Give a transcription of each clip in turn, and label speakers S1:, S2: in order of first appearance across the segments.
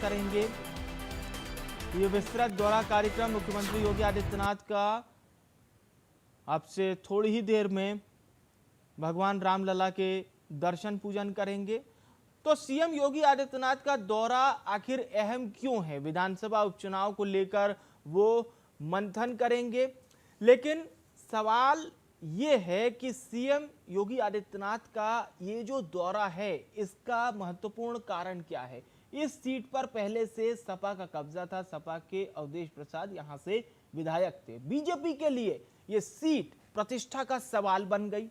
S1: करेंगे। ये विस्तृत दौरा कार्यक्रम मुख्यमंत्री योगी आदित्यनाथ का अब से थोड़ी ही देर में भगवान रामलला के दर्शन पूजन करेंगे। तो सीएम योगी आदित्यनाथ का दौरा आखिर अहम क्यों है? विधानसभा उपचुनाव को लेकर वो मंथन करेंगे, लेकिन सवाल ये है कि सीएम योगी आदित्यनाथ का ये जो दौरा है इसका महत्वपूर्ण कारण क्या है? इस सीट पर पहले से सपा का कब्जा था, सपा के अवधेश प्रसाद यहां से विधायक थे। बीजेपी के लिए ये सीट प्रतिष्ठा का सवाल बन गई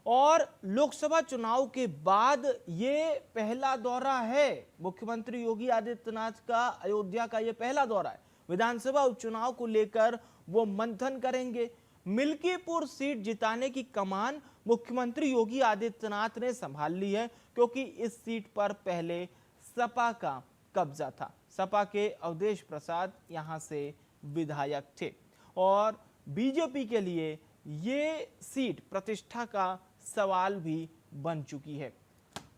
S1: और लोकसभा चुनाव के बाद ये पहला दौरा है मुख्यमंत्री योगी आदित्यनाथ का। अयोध्या का ये पहला दौरा है। विधानसभा उपचुनाव को लेकर वो मंथन करेंगे। मिल्कीपुर सीट जिताने की कमान मुख्यमंत्री योगी आदित्यनाथ ने संभाल ली है, क्योंकि इस सीट पर पहले सपा का कब्जा था। सपा के अवधेश प्रसाद यहां से विधायक थे और बीजेपी के लिए ये सीट प्रतिष्ठा का सवाल भी बन चुकी है।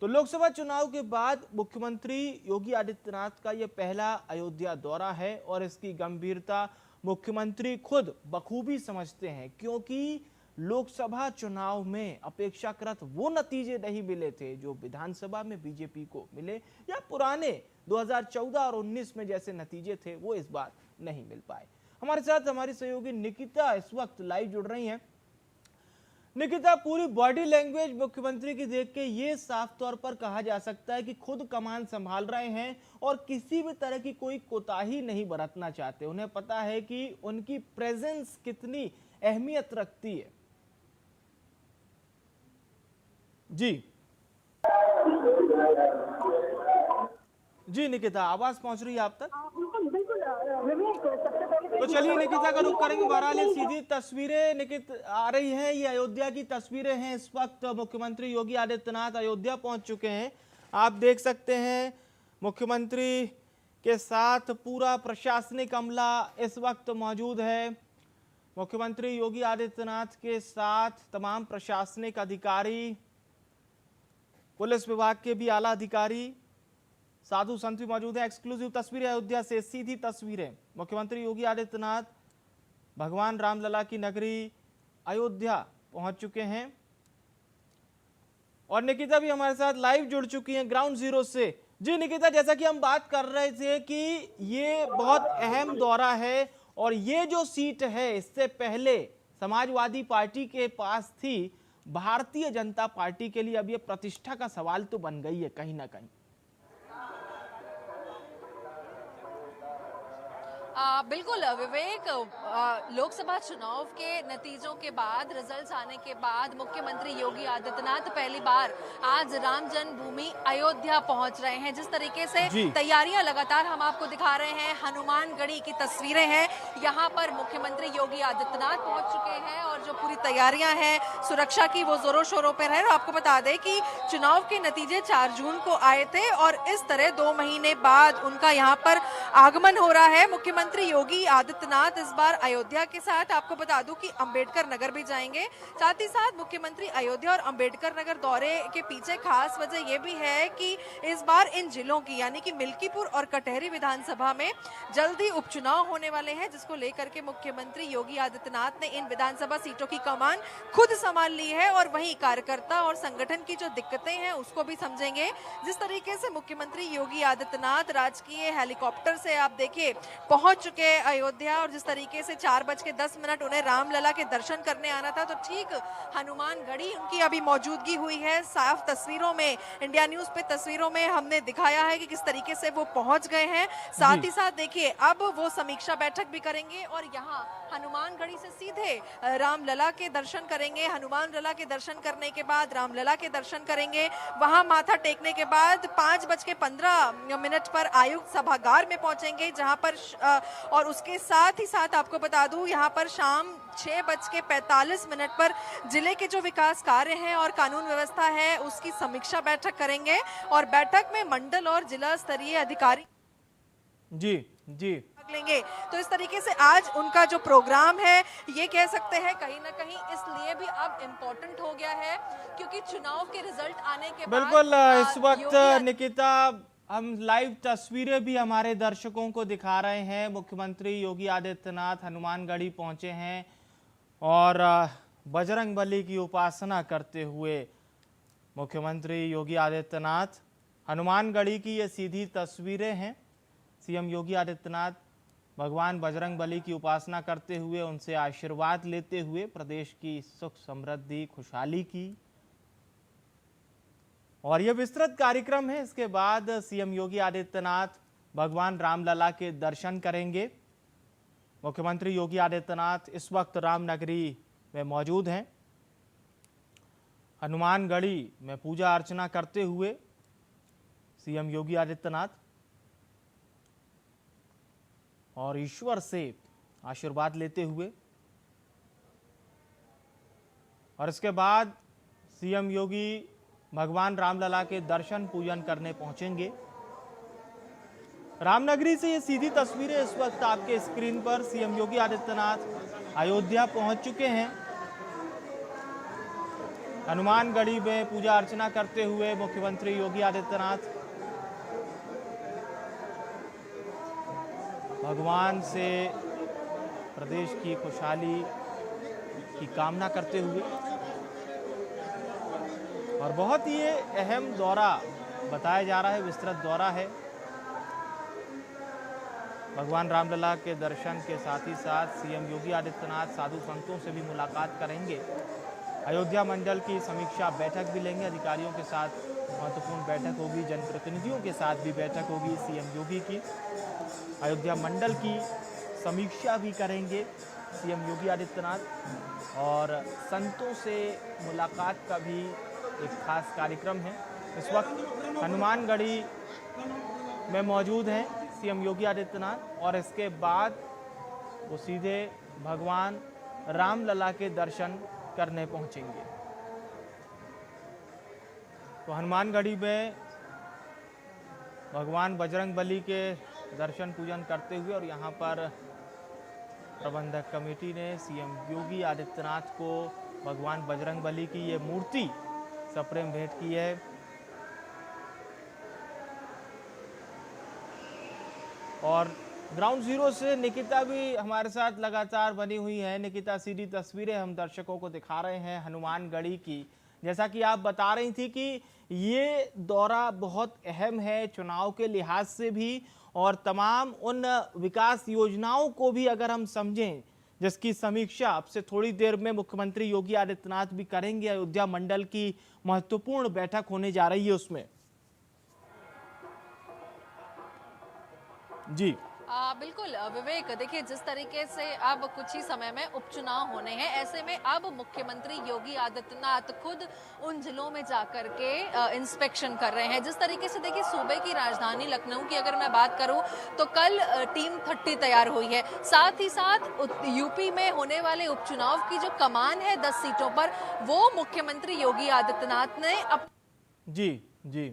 S1: तो लोकसभा चुनाव के बाद मुख्यमंत्री योगी आदित्यनाथ का यह पहला अयोध्या दौरा है और इसकी गंभीरता मुख्यमंत्री खुद बखूबी समझते हैं, क्योंकि लोकसभा चुनाव में अपेक्षाकृत वो नतीजे नहीं मिले थे जो विधानसभा में बीजेपी को मिले, या पुराने 2014 और 19 में जैसे नतीजे थे वो इस बार नहीं मिल पाए। हमारे साथ हमारी सहयोगी निकिता इस वक्त लाइव जुड़ रही हैं। निकिता, पूरी बॉडी लैंग्वेज मुख्यमंत्री की देख के ये साफ तौर पर कहा जा सकता है कि खुद कमान संभाल रहे हैं और किसी भी तरह की कोई कोताही नहीं बरतना चाहते। उन्हें पता है कि उनकी प्रेजेंस कितनी अहमियत रखती है। जी निकिता, आवाज पहुंच रही है आप तक? तो चलिए निकिता का रुख करेंगे। बहरहाल ये सीधी तस्वीरें निकिता आ रही हैं, ये अयोध्या की तस्वीरें हैं। इस वक्त मुख्यमंत्री योगी आदित्यनाथ अयोध्या पहुंच चुके हैं। आप देख सकते हैं मुख्यमंत्री के साथ पूरा प्रशासनिक अमला इस वक्त मौजूद है। मुख्यमंत्री योगी आदित्यनाथ के साथ तमाम प्रशासनिक अधिकारी, पुलिस विभाग के भी आला अधिकारी, साधु संत भी मौजूद है। एक्सक्लूसिव तस्वीरें अयोध्या से, सीधी तस्वीरें। मुख्यमंत्री योगी आदित्यनाथ भगवान रामलला की नगरी अयोध्या पहुंच चुके हैं और निकिता भी हमारे साथ लाइव जुड़ चुकी हैं ग्राउंड जीरो से। जी निकिता, जैसा कि हम बात कर रहे थे कि ये बहुत अहम दौरा है और ये जो सीट है इससे पहले समाजवादी पार्टी के पास थी। भारतीय जनता पार्टी के लिए अब ये प्रतिष्ठा का सवाल तो बन गई है कहीं ना कहीं।
S2: बिल्कुल विवेक, लोकसभा चुनाव के नतीजों के बाद, रिजल्ट्स आने के बाद मुख्यमंत्री योगी आदित्यनाथ पहली बार आज राम जन्मभूमि अयोध्या पहुंच रहे हैं। जिस तरीके से तैयारियां लगातार हम आपको दिखा रहे हैं, हनुमानगढ़ी की तस्वीरें हैं। यहां पर मुख्यमंत्री योगी आदित्यनाथ पहुंच चुके हैं और जो पूरी तैयारियां हैं सुरक्षा की वो जोरों शोरों पर है। आपको बता दें कि चुनाव के नतीजे 4 जून को आए थे और इस तरह 2 महीने बाद उनका यहाँ पर आगमन हो रहा है। मुख्यमंत्री योगी आदित्यनाथ इस बार अयोध्या के साथ, आपको बता दूं कि अंबेडकर नगर भी जाएंगे। साथ ही साथ मुख्यमंत्री अयोध्या और अंबेडकर नगर दौरे के पीछे खास वजह यह भी है कि इस बार इन जिलों की यानी कि मिल्कीपुर और कटहरी विधानसभा में जल्दी उपचुनाव होने वाले हैं, जिसको लेकर के मुख्यमंत्री योगी आदित्यनाथ ने इन विधानसभा सीटों की कमान खुद संभाल ली है और वहीं कार्यकर्ता और संगठन की जो दिक्कतें हैं उसको भी समझेंगे। जिस तरीके से मुख्यमंत्री योगी आदित्यनाथ राजकीय हेलीकॉप्टर से आप देखिए पहुंच चुके अयोध्या और जिस तरीके से 4:10 उन्हें रामलला के दर्शन करने आना था, तो ठीक हनुमानगढ़ी उनकी अभी मौजूदगी हुई है। साफ तस्वीरों में, इंडिया न्यूज पे तस्वीरों में हमने दिखाया है कि किस तरीके से वो पहुंच गए हैं। साथ ही साथ देखिए अब वो समीक्षा बैठक भी करेंगे और यहाँ हनुमानगढ़ी से सीधे रामलला के दर्शन करेंगे। हनुमानलला के दर्शन करने के बाद रामलला के दर्शन करेंगे। वहां माथा टेकने के बाद 5:15 पर आयुक्त सभागार में पहुंचेंगे, जहां पर और उसके साथ ही साथ आपको बता दूं यहाँ पर शाम 6:45 पर जिले के जो विकास कार्य हैं और कानून व्यवस्था है उसकी समीक्षा बैठक करेंगे और बैठक में मंडल और जिला स्तरीय अधिकारी
S1: जी
S2: लेंगे। तो इस तरीके से आज उनका जो प्रोग्राम है ये कह सकते हैं कहीं ना कहीं इसलिए भी अब इम्पोर्टेंट हो गया है क्योंकि चुनाव के रिजल्ट आने के
S1: बिल्कुल इस वक्त निकिता हम लाइव तस्वीरें भी हमारे दर्शकों को दिखा रहे हैं। मुख्यमंत्री योगी आदित्यनाथ हनुमानगढ़ी पहुंचे हैं और बजरंगबली की उपासना करते हुए मुख्यमंत्री योगी आदित्यनाथ हनुमानगढ़ी की ये सीधी तस्वीरें हैं। सीएम योगी आदित्यनाथ भगवान बजरंगबली की उपासना करते हुए उनसे आशीर्वाद लेते हुए प्रदेश की सुख समृद्धि खुशहाली की, और यह विस्तृत कार्यक्रम है। इसके बाद सीएम योगी आदित्यनाथ भगवान रामलला के दर्शन करेंगे। मुख्यमंत्री योगी आदित्यनाथ इस वक्त रामनगरी में मौजूद हैं। हनुमानगढ़ी में पूजा अर्चना करते हुए सीएम योगी आदित्यनाथ और ईश्वर से आशीर्वाद लेते हुए, और इसके बाद सीएम योगी भगवान रामलला के दर्शन पूजन करने पहुंचेंगे। रामनगरी से ये सीधी तस्वीरें इस वक्त आपके स्क्रीन पर। सीएम योगी आदित्यनाथ अयोध्या पहुंच चुके हैं। हनुमानगढ़ी में पूजा अर्चना करते हुए मुख्यमंत्री योगी आदित्यनाथ भगवान से प्रदेश की खुशहाली की कामना करते हुए, और बहुत ही अहम दौरा बताया जा रहा है, विस्तृत दौरा है। भगवान रामलला के दर्शन के साथ ही साथ सीएम योगी आदित्यनाथ साधु संतों से भी मुलाकात करेंगे। अयोध्या मंडल की समीक्षा बैठक भी लेंगे। अधिकारियों के साथ महत्वपूर्ण बैठक होगी, जनप्रतिनिधियों के साथ भी बैठक होगी सीएम योगी की। अयोध्या मंडल की समीक्षा भी करेंगे सीएम योगी आदित्यनाथ, और संतों से मुलाकात का भी एक खास कार्यक्रम है। इस वक्त हनुमानगढ़ी में मौजूद हैं सीएम योगी आदित्यनाथ, और इसके बाद वो सीधे भगवान रामलला के दर्शन करने पहुंचेंगे। तो हनुमानगढ़ी में भगवान बजरंगबली के दर्शन पूजन करते हुए, और यहाँ पर प्रबंधक कमेटी ने सीएम योगी आदित्यनाथ को भगवान बजरंगबली की ये मूर्ति सप्रेम भेंट की है। और ग्राउंड जीरो से निकिता भी हमारे साथ लगातार बनी हुई है। निकिता, सीधी तस्वीरें हम दर्शकों को दिखा रहे हैं हनुमानगढ़ी की। जैसा कि आप बता रही थी कि ये दौरा बहुत अहम है चुनाव के लिहाज से भी, और तमाम उन विकास योजनाओं को भी अगर हम समझें जिसकी समीक्षा अब से थोड़ी देर में मुख्यमंत्री योगी आदित्यनाथ भी करेंगे। अयोध्या मंडल की महत्वपूर्ण बैठक होने जा रही है उसमें। जी
S2: बिल्कुल विवेक, देखिए जिस तरीके से अब कुछ ही समय में उपचुनाव होने हैं, ऐसे में अब मुख्यमंत्री योगी आदित्यनाथ खुद उन जिलों में जाकर के इंस्पेक्शन कर रहे हैं। जिस तरीके से देखिए सूबे की राजधानी लखनऊ की अगर मैं बात करूं तो कल टीम 30 तैयार हुई है। साथ ही साथ यूपी में होने वाले उपचुनाव की जो कमान है 10 सीटों पर, वो मुख्यमंत्री योगी आदित्यनाथ ने
S1: जी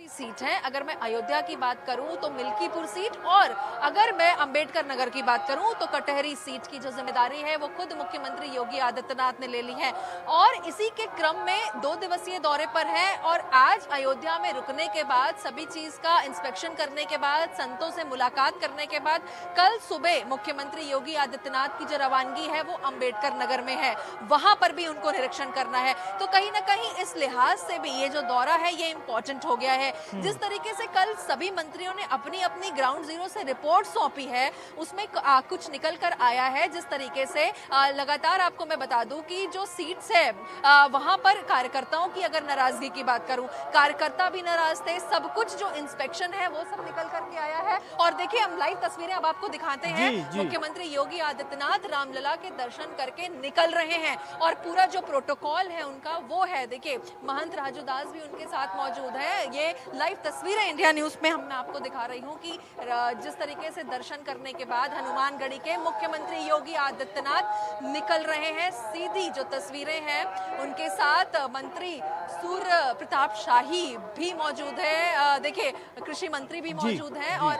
S2: सीट है। अगर मैं अयोध्या की बात करूं तो मिल्कीपुर सीट, और अगर मैं अंबेडकर नगर की बात करूं तो कटहरी सीट की जो जिम्मेदारी है वो खुद मुख्यमंत्री योगी आदित्यनाथ ने ले ली है। और इसी के क्रम में 2 दिवसीय दौरे पर है, और आज अयोध्या में रुकने के बाद, सभी चीज का इंस्पेक्शन करने के बाद, संतों से मुलाकात करने के बाद कल सुबह मुख्यमंत्री योगी आदित्यनाथ की जो रवानगी है वो अंबेडकर नगर में है। वहां पर भी उनको निरीक्षण करना है। तो कहीं ना कहीं इस लिहाज से भी ये जो दौरा है ये इंपॉर्टेंट हो गया है। जिस तरीके से कल सभी मंत्रियों ने अपनी अपनी ग्राउंड जीरो से रिपोर्ट सौंपी है, उसमें कुछ निकल कर आया है। जिस तरीके से लगातार आपको मैं बता दूं कि जो सीट्स है वहां पर कार्यकर्ताओं की अगर नाराजगी की बात करूं, कार्यकर्ता भी नाराज थे। सब कुछ जो इंस्पेक्शन है वो सब निकल करके आया है। और देखिए हम लाइव तस्वीरें अब आपको दिखाते हैं। मुख्यमंत्री योगी आदित्यनाथ रामलला के दर्शन करके निकल रहे हैं, और पूरा जो प्रोटोकॉल है उनका वो है। देखिए महंत राजूदास भी उनके साथ मौजूद है। ये लाइव तस्वीरें इंडिया न्यूज में मैं आपको दिखा रही हूं कि जिस तरीके से दर्शन करने के बाद हनुमानगढ़ी के मुख्यमंत्री योगी आदित्यनाथ निकल रहे हैं। सीधी जो तस्वीरें हैं उनके साथ मंत्री सूर्य प्रताप शाही भी मौजूद है। देखिए कृषि मंत्री भी मौजूद हैं, और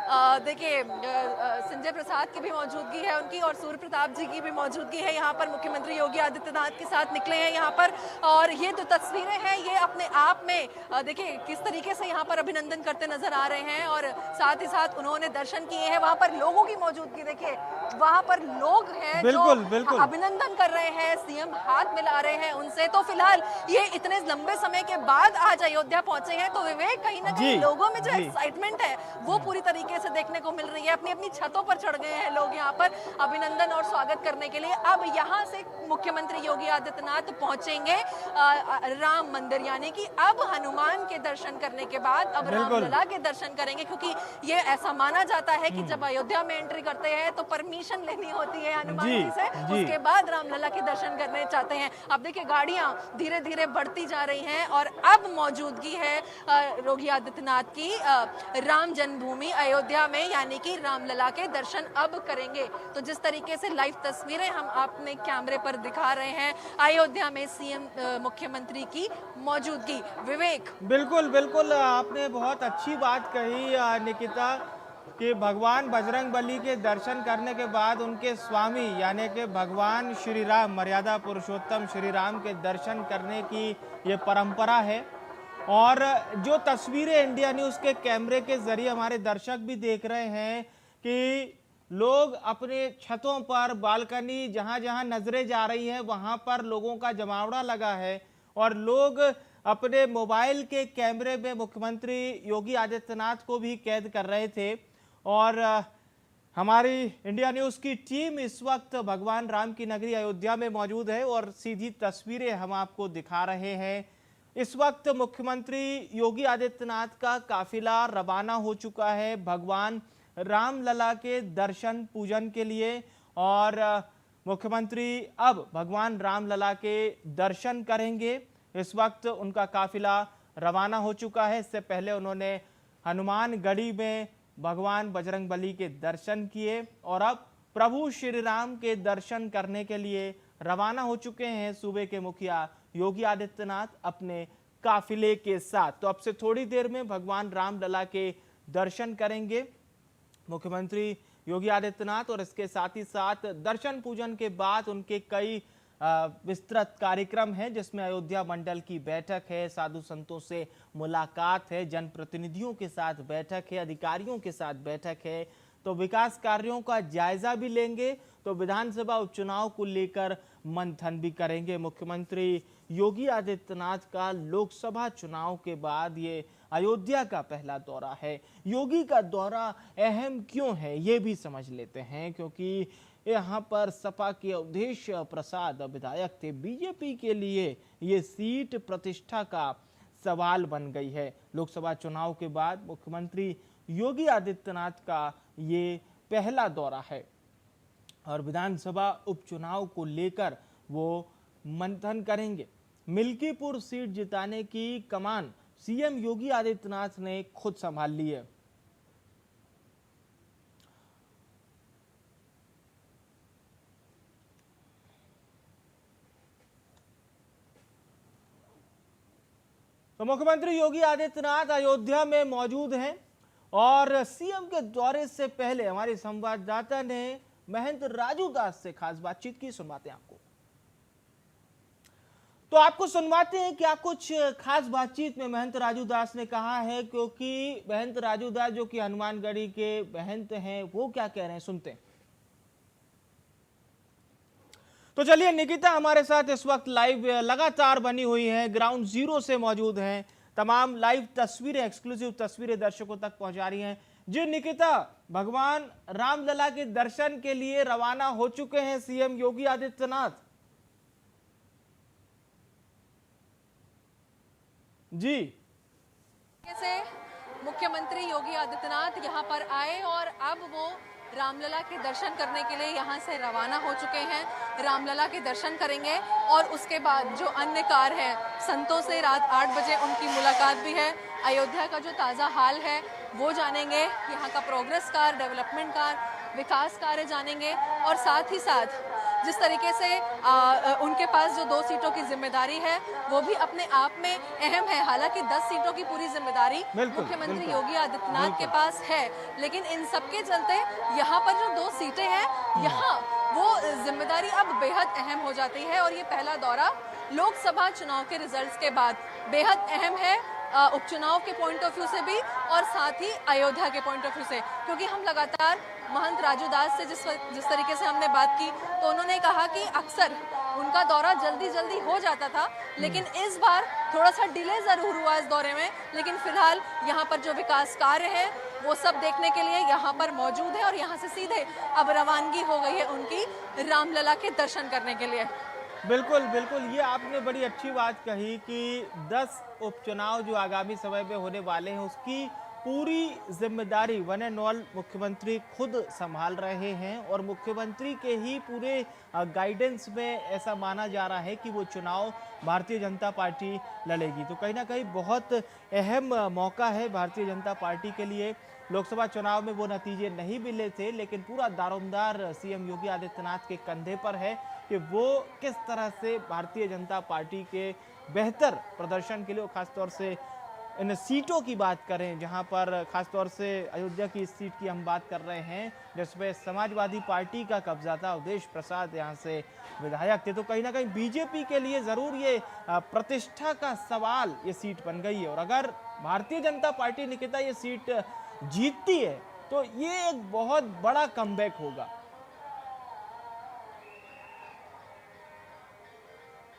S2: देखिए संजय प्रसाद की भी मौजूदगी है उनकी, और सूर्य प्रताप जी की भी मौजूदगी है यहाँ पर। मुख्यमंत्री योगी आदित्यनाथ के साथ निकले हैं यहाँ पर, और ये जो तस्वीरें हैं ये अपने आप में देखिए किस तरीके से यहाँ पर अभिनंदन करते नजर आ रहे हैं, और साथ ही साथ उन्होंने दर्शन किए हैं। वहाँ पर लोगों की मौजूदगी देखिए, वहाँ पर लोग हैं जो अभिनंदन कर रहे हैं, सीएम हाथ मिला रहे हैं उनसे। तो फिलहाल ये इतने लंबे समय के बाद आज अयोध्या पहुंचे हैं, तो विवेक कहीं ना कहीं लोगों में जो एक्साइटमेंट है वो पूरी तरीके से देखने को मिल रही है। अपनी अपनी छतों पर चढ़ गए हैं लोग यहाँ पर अभिनंदन और स्वागत करने के लिए। अब यहाँ से मुख्यमंत्री योगी आदित्यनाथ पहुंचेंगे राम मंदिर, यानी कि अब हनुमान के दर्शन करने के बाद अब रामलला के दर्शन करेंगे, क्योंकि ये ऐसा माना जाता है कि जब अयोध्या में एंट्री करते हैं तो परमिशन लेनी होती है हनुमान जी से, उसके बाद रामलला के दर्शन करने चाहते हैं। अब देखिए गाड़ियां धीरे धीरे बढ़ती जा रही हैं, और अब मौजूदगी है योगी आदित्यनाथ की राम जन्मभूमि अयोध्या में, यानी कि रामलला के दर्शन अब करेंगे। तो जिस तरीके से लाइव तस्वीरें हम अपने कैमरे पर दिखा रहे हैं अयोध्या में सीएम मुख्यमंत्री की मौजूदगी। विवेक,
S1: बिल्कुल बिल्कुल, आपने बहुत अच्छी बात कही निकिता कि भगवान बजरंगबली के दर्शन करने के बाद उनके स्वामी यानी कि भगवान श्री राम, मर्यादा पुरुषोत्तम श्री राम के दर्शन करने की ये परंपरा है। और जो तस्वीरें इंडिया न्यूज़ के कैमरे के जरिए हमारे दर्शक भी देख रहे हैं कि लोग अपने छतों पर, बालकनी, जहां जहां नजरें जा रही हैं वहां पर लोगों का जमावड़ा लगा है, और लोग अपने मोबाइल के कैमरे में मुख्यमंत्री योगी आदित्यनाथ को भी कैद कर रहे थे। और हमारी इंडिया न्यूज़ की टीम इस वक्त भगवान राम की नगरी अयोध्या में मौजूद है और सीधी तस्वीरें हम आपको दिखा रहे हैं। इस वक्त मुख्यमंत्री योगी आदित्यनाथ का काफिला रवाना हो चुका है भगवान रामलला के दर्शन पूजन के लिए, और मुख्यमंत्री अब भगवान रामलला के दर्शन करेंगे। इस वक्त उनका काफिला रवाना हो चुका है। इससे पहले उन्होंने हनुमानगढ़ी में भगवान बजरंगबली के दर्शन किए, और अब प्रभु श्री राम के दर्शन करने के लिए रवाना हो चुके हैं सूबे के मुखिया योगी आदित्यनाथ अपने काफिले के साथ। तो अब से थोड़ी देर में भगवान रामलला के दर्शन करेंगे मुख्यमंत्री योगी आदित्यनाथ, और इसके साथ ही साथ दर्शन पूजन के बाद उनके कई विस्तृत कार्यक्रम हैं, जिसमें अयोध्या मंडल की बैठक है, साधु संतों से मुलाकात है, जनप्रतिनिधियों के साथ बैठक है, अधिकारियों के साथ बैठक है। तो विकास कार्यों का जायजा भी लेंगे, तो विधानसभा उपचुनाव को लेकर मंथन भी करेंगे। मुख्यमंत्री योगी आदित्यनाथ का लोकसभा चुनाव के बाद ये अयोध्या का पहला दौरा है। योगी का दौरा अहम क्यों है ये भी समझ लेते हैं, क्योंकि यहाँ पर सपा के अवधेश प्रसाद विधायक थे। बीजेपी के लिए ये सीट प्रतिष्ठा का सवाल बन गई है। लोकसभा चुनाव के बाद मुख्यमंत्री योगी आदित्यनाथ का ये पहला दौरा है, और विधानसभा उपचुनाव को लेकर वो मंथन करेंगे। मिल्कीपुर सीट जिताने की कमान सीएम योगी आदित्यनाथ ने खुद संभाल ली है। तो मुख्यमंत्री योगी आदित्यनाथ अयोध्या में मौजूद हैं, और सीएम के दौरे से पहले हमारे संवाददाता ने महंत राजू दास से खास बातचीत की। सुनवाते हैं आपको। तो आपको सुनवाते हैं क्या कुछ खास बातचीत में महंत राजू दास ने कहा है, क्योंकि महंत राजू दास जो कि हनुमानगढ़ी के महंत हैं, वो क्या कह रहे हैं, सुनते हैं। तो चलिए, निकिता हमारे साथ इस वक्त लाइव लगातार बनी हुई है, ग्राउंड जीरो से मौजूद हैं, तमाम लाइव तस्वीरें, एक्सक्लूसिव तस्वीरें दर्शकों तक पहुंचा रही हैं। जी निकिता, भगवान रामलला के दर्शन के लिए रवाना हो चुके हैं सीएम योगी आदित्यनाथ। जी,
S2: कैसे मुख्यमंत्री योगी आदित्यनाथ यहाँ पर आए और अब वो रामलला के दर्शन करने के लिए यहाँ से रवाना हो चुके हैं। रामलला के दर्शन करेंगे और उसके बाद जो अन्य कार्य है, संतों से रात 8 बजे उनकी मुलाकात भी है। अयोध्या का जो ताज़ा हाल है वो जानेंगे, यहाँ का प्रोग्रेस कार्य, डेवलपमेंट कार्य, विकास कार्य जानेंगे, और साथ ही साथ जिस तरीके से उनके पास जो 2 सीटों की जिम्मेदारी है वो भी अपने आप में अहम है। हालांकि 10 सीटों की पूरी जिम्मेदारी मुख्यमंत्री योगी आदित्यनाथ के पास है, लेकिन इन सबके चलते यहाँ पर जो 2 सीटें हैं यहाँ वो जिम्मेदारी अब बेहद अहम हो जाती है। और ये पहला दौरा लोकसभा चुनाव के रिजल्ट्स के बाद बेहद अहम है, उपचुनाव के पॉइंट ऑफ व्यू से भी और साथ ही अयोध्या के पॉइंट ऑफ व्यू से, क्योंकि हम लगातार महंत राजू दास से जिस तरीके से हमने बात की तो उन्होंने कहा कि अक्सर उनका दौरा जल्दी जल्दी हो जाता था, लेकिन इस बार थोड़ा सा डिले जरूर हुआ इस दौरे में। लेकिन फिलहाल यहाँ पर जो विकास कार्य है वो सब देखने के लिए यहाँ पर मौजूद है और यहाँ से सीधे अब रवानगी हो गई है उनकी रामलला के दर्शन करने के लिए।
S1: बिल्कुल बिल्कुल, ये आपने बड़ी अच्छी बात कही कि 10 उपचुनाव जो आगामी समय में होने वाले हैं उसकी पूरी जिम्मेदारी वन एंड ऑल मुख्यमंत्री खुद संभाल रहे हैं और मुख्यमंत्री के ही पूरे गाइडेंस में ऐसा माना जा रहा है कि वो चुनाव भारतीय जनता पार्टी लड़ेगी। तो कहीं ना कहीं बहुत अहम मौका है भारतीय जनता पार्टी के लिए। लोकसभा चुनाव में वो नतीजे नहीं मिले थे, लेकिन पूरा दारोमदार सीएम योगी आदित्यनाथ के कंधे पर है कि वो किस तरह से भारतीय जनता पार्टी के बेहतर प्रदर्शन के लिए, खासतौर से इन सीटों की बात करें जहां पर खासतौर से अयोध्या की इस सीट की हम बात कर रहे हैं जिसमें समाजवादी पार्टी का कब्जा था, अवधेश प्रसाद यहां से विधायक थे, तो कहीं ना कहीं बीजेपी के लिए जरूर ये प्रतिष्ठा का सवाल ये सीट बन गई है। और अगर भारतीय जनता पार्टी निकिता ये सीट जीतती है तो ये एक बहुत बड़ा कमबैक होगा।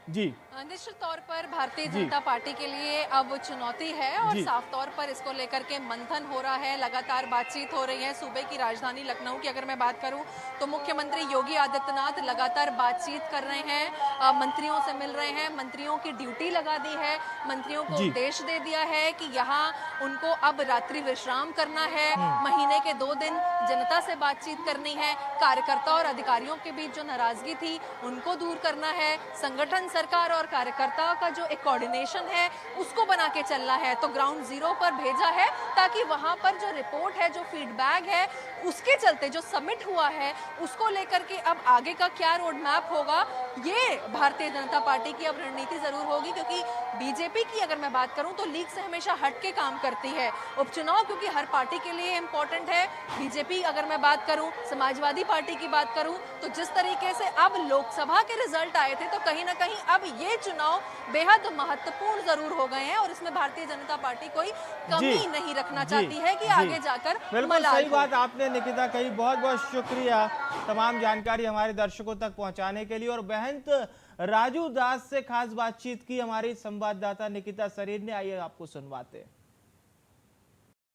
S1: जी
S2: निश्चित तौर पर भारतीय जनता पार्टी के लिए अब चुनौती है और साफ तौर पर इसको लेकर के मंथन हो रहा है, लगातार बातचीत हो रही है। सूबे की राजधानी लखनऊ की अगर मैं बात करूं तो मुख्यमंत्री योगी आदित्यनाथ लगातार बातचीत कर रहे हैं, मंत्रियों से मिल रहे हैं, मंत्रियों की ड्यूटी लगा दी है, मंत्रियों को उद्देश्य दे दिया है कि यहाँ उनको अब रात्रि विश्राम करना है, महीने के 2 दिन जनता से बातचीत करनी है, कार्यकर्ता और अधिकारियों के बीच जो नाराजगी थी उनको दूर करना है, संगठन सरकार और कार्यकर्ता का जो एक कोऑर्डिनेशन है उसको बना के चलना है। तो ग्राउंड जीरो पर भेजा है ताकि वहां पर जो रिपोर्ट है, जो फीडबैक है, उसके चलते जो सबमिट हुआ है उसको लेकर के अब आगे का क्या रोड मैप होगा, ये भारतीय जनता पार्टी की अब रणनीति जरूर होगी। क्योंकि बीजेपी की अगर मैं बात करूं तो लीग से हमेशा हट के काम करती है। उपचुनाव क्योंकि हर पार्टी के लिए इंपॉर्टेंट है, बीजेपी अगर मैं बात करूं, समाजवादी पार्टी की बात करूं, तो जिस तरीके से अब लोकसभा के रिजल्ट आए थे तो कहीं ना कहीं अब ये चुनाव बेहद महत्वपूर्ण जरूर हो गए हैं और इसमें भारतीय जनता पार्टी कोई कमी नहीं रखना चाहती है कि आगे जाकर
S1: बिल्कुल सही बात आपने निकिता कही। बहुत बहुत शुक्रिया तमाम जानकारी हमारे दर्शकों तक पहुंचाने के लिए। और महंत राजू दास से खास बातचीत की हमारी संवाददाता निकिता सरीर ने, आइए आपको सुनवाते हैं।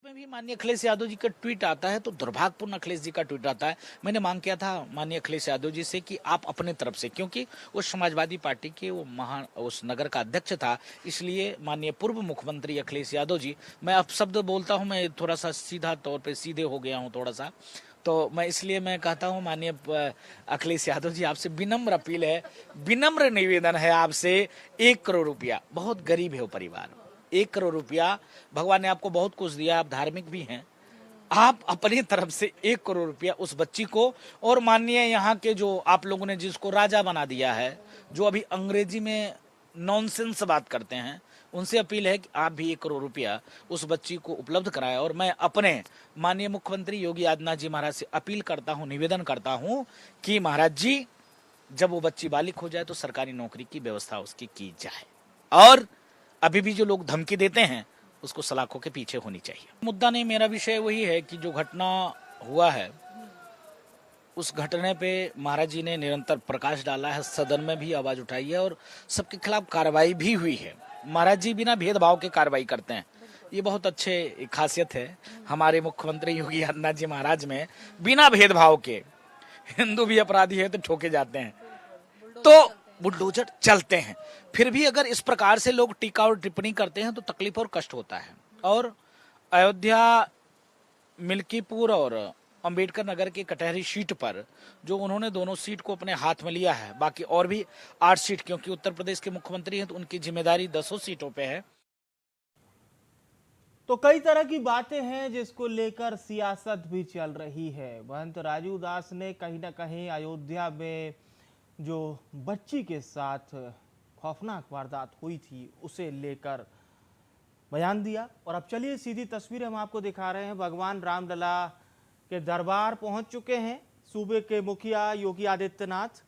S3: में भी माननीय अखिलेश यादव जी का ट्वीट आता है तो दुर्भाग्यपूर्ण अखिलेश जी का ट्वीट आता है। मैंने मांग किया था माननीय अखिलेश यादव जी से कि आप अपने तरफ से, क्योंकि वो समाजवादी पार्टी के उस नगर का अध्यक्ष था, इसलिए माननीय पूर्व मुख्यमंत्री अखिलेश यादव जी, मैं अपशब्द बोलता हूं, मैं थोड़ा सा सीधा तौर पे सीधे हो गया हूं थोड़ा सा, तो मैं इसलिए मैं कहता हूं माननीय अखिलेश यादव जी, आपसे विनम्र अपील है, विनम्र निवेदन है आपसे, 1 करोड़ रुपया, बहुत गरीब है वो परिवार, 1 करोड़ रुपया, भगवान ने आपको बहुत कुछ दिया, आप धार्मिक भी हैं, आप अपनी तरफ से 1 करोड़ रुपया उस बच्ची को, और माननीय यहाँ के जो आप लोगों ने जिसको राजा बना दिया है, जो अभी अंग्रेजी में नॉनसेंस बात करते हैं, उनसे अपील है कि आप भी 1 करोड़ रुपया उस बच्ची को उपलब्ध कराएं। और मैं अपने माननीय मुख्यमंत्री योगी आदित्यनाथ जी महाराज से अपील करता हूं, निवेदन करता हूं कि महाराज जी, जब वो बच्ची बालिग हो जाए तो सरकारी नौकरी की व्यवस्था उसकी की जाए, और अभी भी जो लोग धमकी देते हैं उसको सलाखों के पीछे होनी चाहिए। मुद्दा नहीं, मेरा विषय वही है कि जो घटना हुआ है उस घटने पे महाराज जी ने निरंतर प्रकाश डाला है, सदन में भी आवाज उठाई है और सबके खिलाफ कार्रवाई भी हुई है। महाराज जी बिना भेदभाव के कार्रवाई करते हैं, ये बहुत अच्छे खासियत है हमारे मुख्यमंत्री योगी आदित्यनाथ जी महाराज में, बिना भेदभाव के हिंदू भी अपराधी है तो ठोके जाते हैं, तो बुलडोजर चलते हैं। फिर भी अगर इस प्रकार से लोग टीका और टिप्पणी करते हैं तो तकलीफ और कष्ट होता है। और अयोध्या, मिल्कीपुर और अंबेडकर नगर के कटहरी सीट पर जो उन्होंने दोनों सीट को अपने हाथ में लिया है, बाकी और भी 8 सीट, क्योंकि उत्तर प्रदेश के मुख्यमंत्री हैं तो उनकी जिम्मेदारी 10 सीटों पे है।
S1: तो कई तरह की बातें हैं जिसको लेकर सियासत भी चल रही है। महंत राजू दास ने कहीं ना कहीं अयोध्या में जो बच्ची के साथ खौफनाक वारदात हुई थी उसे लेकर बयान दिया। और अब चलिए सीधी तस्वीरें हम आपको दिखा रहे हैं। भगवान रामलला के दरबार पहुंच चुके हैं सूबे के मुखिया योगी आदित्यनाथ।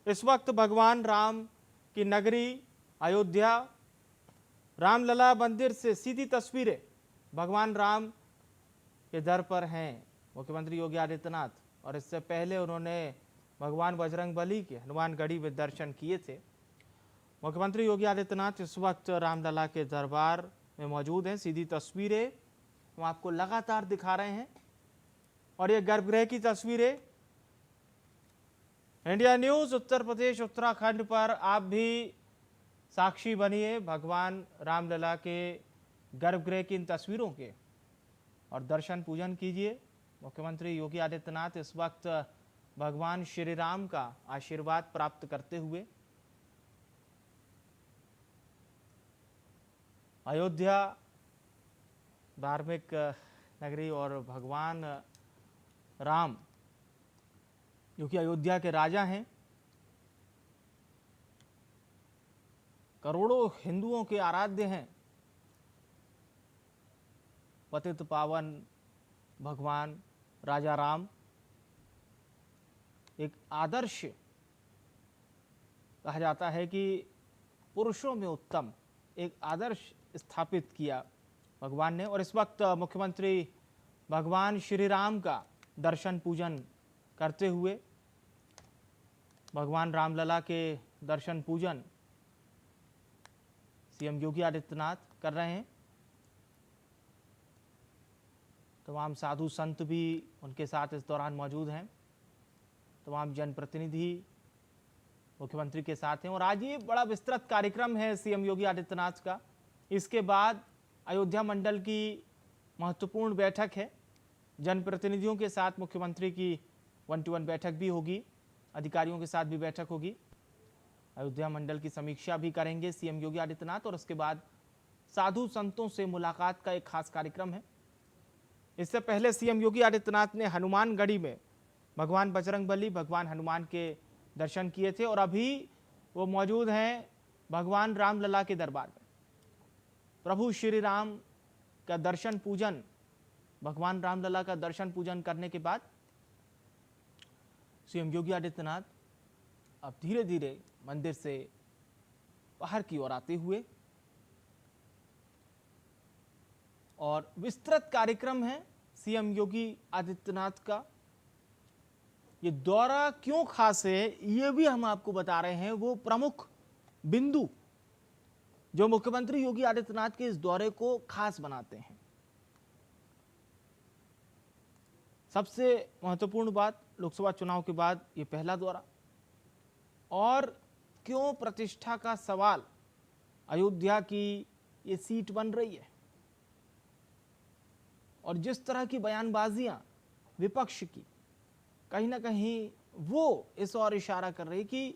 S1: इस वक्त भगवान राम की नगरी अयोध्या रामलला मंदिर से सीधी तस्वीरें भगवान राम के दर पर हैं मुख्यमंत्री योगी आदित्यनाथ। और इससे पहले उन्होंने भगवान बजरंगबली के हनुमानगढ़ी में दर्शन किए थे। मुख्यमंत्री योगी आदित्यनाथ इस वक्त रामलला के दरबार में मौजूद हैं। सीधी तस्वीरें हम आपको लगातार दिखा रहे हैं। और ये गर्भगृह की तस्वीरें इंडिया न्यूज उत्तर प्रदेश उत्तराखंड पर आप भी साक्षी बनिए भगवान रामलला के गर्भगृह की इन तस्वीरों के और दर्शन पूजन कीजिए। मुख्यमंत्री योगी आदित्यनाथ इस वक्त भगवान श्री राम का आशीर्वाद प्राप्त करते हुए अयोध्या धार्मिक नगरी और भगवान राम जो कि अयोध्या के राजा हैं, करोड़ों हिंदुओं के आराध्य हैं, पतित पावन भगवान राजा राम एक आदर्श कहा जाता है कि पुरुषों में उत्तम एक आदर्श स्थापित किया भगवान ने। और इस वक्त मुख्यमंत्री भगवान श्री राम का दर्शन पूजन करते हुए भगवान रामलला के दर्शन पूजन सीएम योगी आदित्यनाथ कर रहे हैं। तमाम साधु संत भी उनके साथ इस दौरान मौजूद हैं। तमाम जनप्रतिनिधि मुख्यमंत्री के साथ हैं। और आज ये बड़ा विस्तृत कार्यक्रम है सीएम योगी आदित्यनाथ का। इसके बाद अयोध्या मंडल की महत्वपूर्ण बैठक है। जनप्रतिनिधियों के साथ मुख्यमंत्री की 1-to-1 बैठक भी होगी, अधिकारियों के साथ भी बैठक होगी। अयोध्या मंडल की समीक्षा भी करेंगे सीएम योगी आदित्यनाथ। और उसके बाद साधु संतों से मुलाकात का एक खास कार्यक्रम है। इससे पहले सीएम योगी आदित्यनाथ ने हनुमानगढ़ी में भगवान बजरंगबली भगवान हनुमान के दर्शन किए थे। और अभी वो मौजूद हैं भगवान रामलला के दरबार में। प्रभु श्री राम का दर्शन पूजन, भगवान रामलला का दर्शन पूजन करने के बाद सीएम योगी आदित्यनाथ अब धीरे धीरे मंदिर से बाहर की ओर आते हुए, और विस्तृत कार्यक्रम है सीएम योगी आदित्यनाथ का। ये दौरा क्यों खास है ये भी हम आपको बता रहे हैं। वो प्रमुख बिंदु जो मुख्यमंत्री योगी आदित्यनाथ के इस दौरे को खास बनाते हैं। सबसे महत्वपूर्ण बात, लोकसभा चुनाव के बाद ये पहला दौरा। और क्यों प्रतिष्ठा का सवाल अयोध्या की ये सीट बन रही है, और जिस तरह की बयानबाजियां विपक्ष की कहीं ना कहीं वो इस ओर इशारा कर रही कि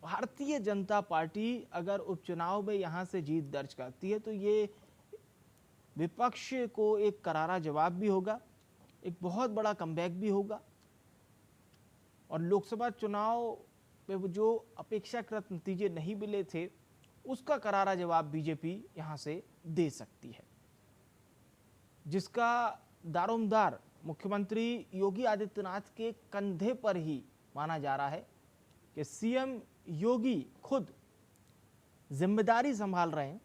S1: भारतीय जनता पार्टी अगर उपचुनाव में यहां से जीत दर्ज करती है तो ये विपक्ष को एक करारा जवाब भी होगा, एक बहुत बड़ा कमबैक भी होगा। और लोकसभा चुनाव में जो अपेक्षाकृत नतीजे नहीं मिले थे उसका करारा जवाब बीजेपी यहां से दे सकती है, जिसका दारोमदार मुख्यमंत्री योगी आदित्यनाथ के कंधे पर ही माना जा रहा है कि सीएम योगी खुद जिम्मेदारी संभाल रहे हैं